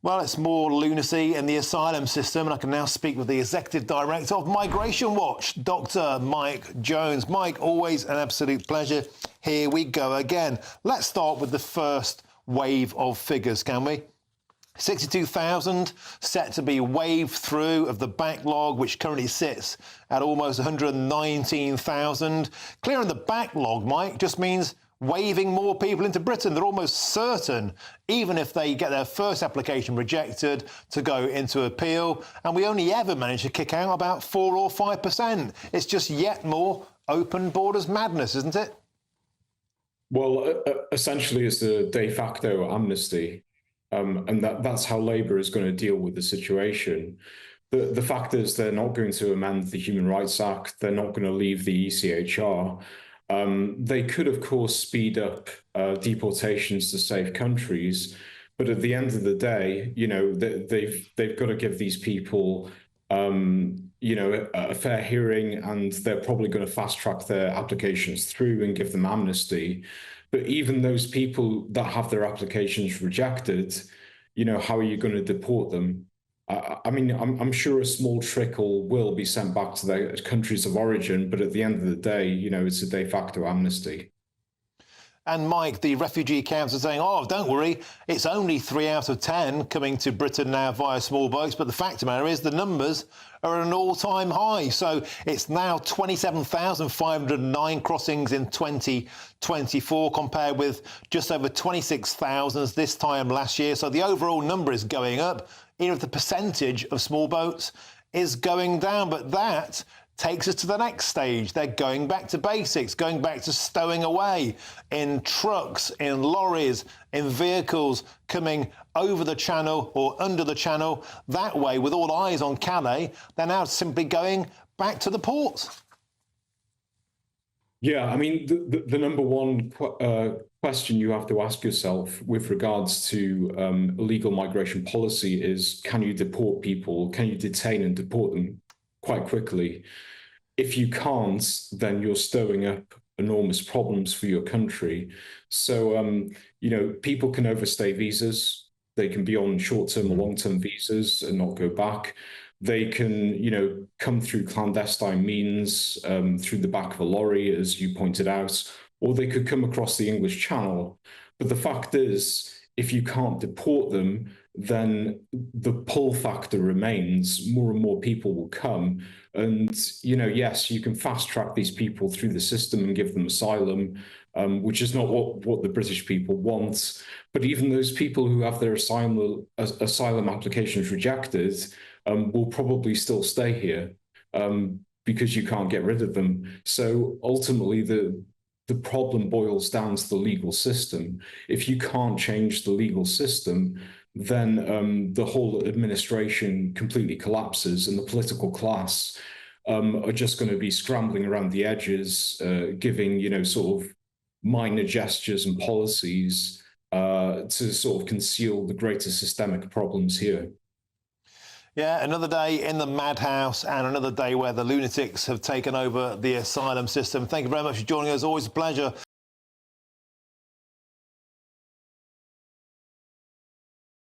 Well, it's more lunacy in the asylum system, and I can now speak with the Executive Director of Migration Watch, Dr. Mike Jones. Mike, always an absolute pleasure. Here we go again. Let's start with the first wave of figures, can we? 62,000 set to be waved through of the backlog, which currently sits at almost 119,000. Clearing the backlog, Mike, just means waving more people into Britain. They're almost certain, even if they get their first application rejected, to go into appeal. And we only ever manage to kick out about 4 or 5%. It's just yet more open borders madness, isn't it? Well, essentially, it's a de facto amnesty. And that's how Labour is going to deal with the situation. The fact is they're not going to amend the Human Rights Act. They're not going to leave the ECHR. They could, of course, speed up deportations to safe countries, but at the end of the day, you know, they've got to give these people, you know, a fair hearing, and they're probably going to fast track their applications through and give them amnesty. But even those people that have their applications rejected, you know, how are you going to deport them? I mean, I'm sure a small trickle will be sent back to their countries of origin, but at the end of the day, you know, it's a de facto amnesty. And Mike, the refugee camps are saying, oh, don't worry, it's only 3 out of 10 coming to Britain now via small boats. But the fact of the matter is the numbers are at an all-time high. So it's now 27,509 crossings in 2024 compared with just over 26,000 this time last year. So the overall number is going up, even if the percentage of small boats is going down. But that takes us to the next stage. They're going back to basics, going back to stowing away in trucks, in lorries, in vehicles coming over the channel or under the channel. That way, with all eyes on Calais, they're now simply going back to the ports. Yeah, I mean, the number one question you have to ask yourself with regards to illegal migration policy is, can you deport people? Can you detain and deport them quite quickly? If you can't, then you're stirring up enormous problems for your country. So, you know, people can overstay visas. They can be on short-term or long-term visas and not go back. They can, you know, come through clandestine means, through the back of a lorry, as you pointed out, or they could come across the English Channel. But the fact is, if you can't deport them, then the pull factor remains. More and more people will come. And, you know, yes, you can fast track these people through the system and give them asylum, which is not what the British people want. But even those people who have their asylum applications rejected will probably still stay here because you can't get rid of them. So ultimately, the problem boils down to the legal system. If you can't change the legal system, then the whole administration completely collapses, and the political class are just going to be scrambling around the edges, giving, you know, sort of minor gestures and policies to sort of conceal the greater systemic problems here. Yeah, another day in the madhouse and another day where the lunatics have taken over the asylum system. Thank you very much for joining us. Always a pleasure.